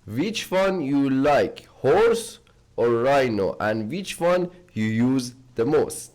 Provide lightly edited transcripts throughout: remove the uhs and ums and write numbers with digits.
which one you like, horse or rhino, and which one you use the most.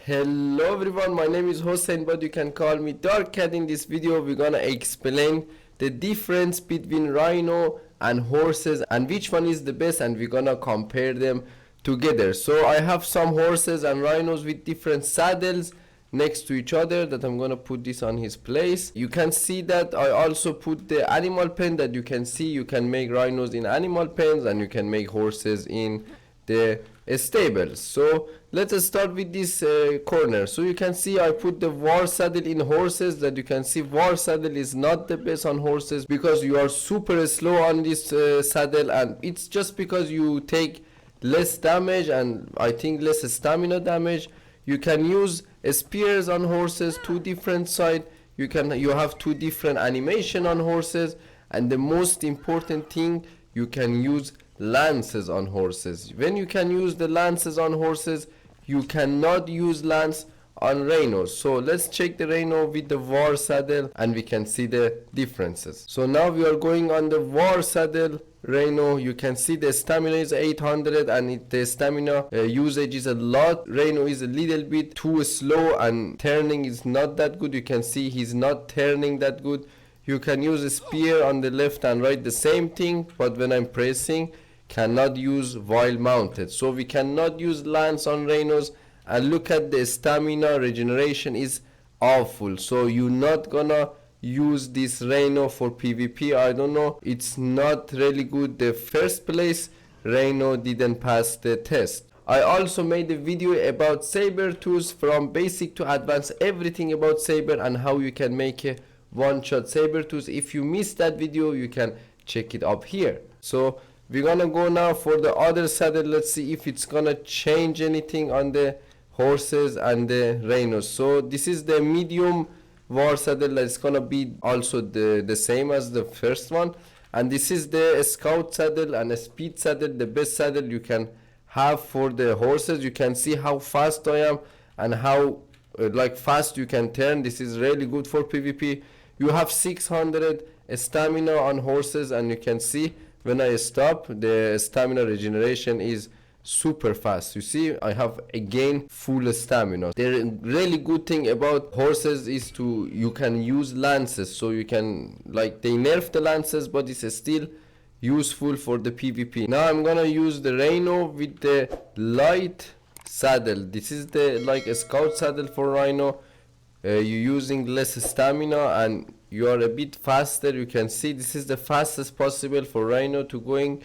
Hello everyone, my name is Hossein, but you can call me Dark Cat. In this video we're gonna explain the difference between rhino and horses and which one is the best, and we're gonna compare them together. So I have some horses and rhinos with different saddles next to each other that I'm gonna put this on his place. You can see that I also put the animal pen that you can see. You can make rhinos in animal pens and you can make horses in the stables. So let's start with this corner. So you can see I put the war saddle in horses. That you can see war saddle is not the best on horses because you are super slow on this saddle, and it's just because you take less damage and I think less stamina damage. You can use spears on horses, two different side. You have two different animation on horses, and the most important thing, you can use lances on horses. When you can use the lances on horses, you cannot use lance on rhinos. So let's check the rhino with the war saddle and we can see the differences. So now we are going on the war saddle rhino. You can see the stamina is 800 and the stamina usage is a lot. Rhino is a little bit too slow and turning is not that good. You can see he's not turning that good. You can use a spear on the left and right, the same thing, but when I'm pressing, cannot use while mounted. So we cannot use lance on rhinos, and look at the stamina regeneration is awful. So you're not gonna use this rhino for PvP. I don't know, it's not really good. The first place rhino didn't pass the test. I also made a video about saber tools from basic to advanced, everything about saber and how you can make a one-shot saber tools. If you missed that video, you can check it up here. So we're gonna go now for the other saddle. Let's see if it's gonna change anything on the horses and the rhinos. So this is the medium war saddle. It's gonna be also the same as the first one, and this is the scout saddle and a speed saddle, the best saddle you can have for the horses. You can see how fast I am and how fast you can turn. This is really good for PvP. You have 600 stamina on horses, and you can see when I stop, the stamina regeneration is super fast. You see, I have again full stamina. The really good thing about horses is you can use lances. So you can, they nerf the lances, but it's still useful for the PvP. Now I'm gonna use the rhino with the light saddle. This is the a scout saddle for rhino. You're using less stamina and you are a bit faster. You can see this is the fastest possible for rhino to going,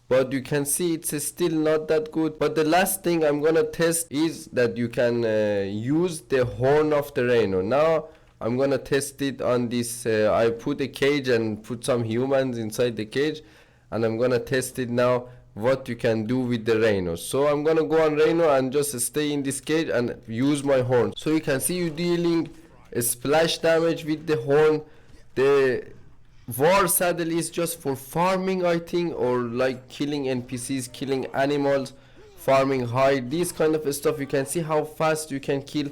but you can see it's still not that good. But the last thing I'm gonna test is that you can use the horn of the rhino. Now I'm gonna test it on this. I put a cage and put some humans inside the cage, and I'm gonna test it now what you can do with the rhino. So I'm gonna go on rhino and just stay in this cage and use my horn. So you can see you dealing a splash damage with the horn. The war saddle is just for farming, I think, or killing NPCs, killing animals, farming hide, this kind of stuff. You can see how fast you can kill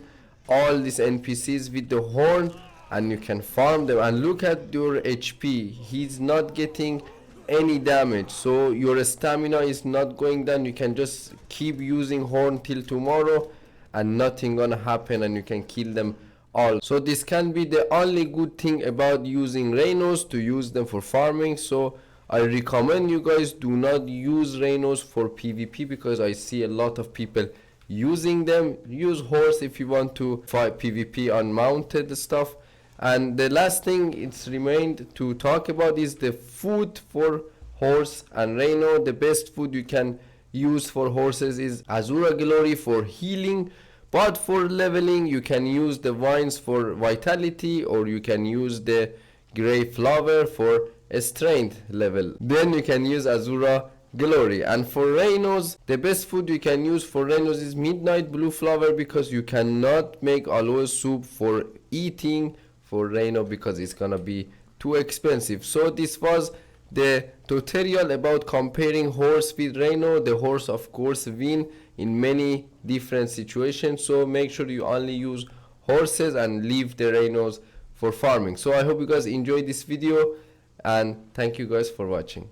all these NPCs with the horn, and you can farm them. And look at your HP, he's not getting any damage, so your stamina is not going down. You can just keep using horn till tomorrow and nothing gonna happen, and you can kill them all. So this can be the only good thing about using rhinos, to use them for farming. So I recommend you guys do not use rhinos for PvP because I see a lot of people using them. Use horse if you want to fight PvP on mounted stuff. And the last thing it's remained to talk about is the food for horse and rhino. The best food you can use for horses is Azura Glory for healing, but for leveling you can use the vines for vitality, or you can use the gray flower for a strength level. Then you can use Azura Glory. And for rhinos, the best food you can use for rhinos is midnight blue flower, because you cannot make aloe soup for eating for rhino because it's gonna be too expensive. So this was the tutorial about comparing horse with rhino. The horse of course win in many different situations. So make sure you only use horses and leave the rhinos for farming. So I hope you guys enjoyed this video, and thank you guys for watching.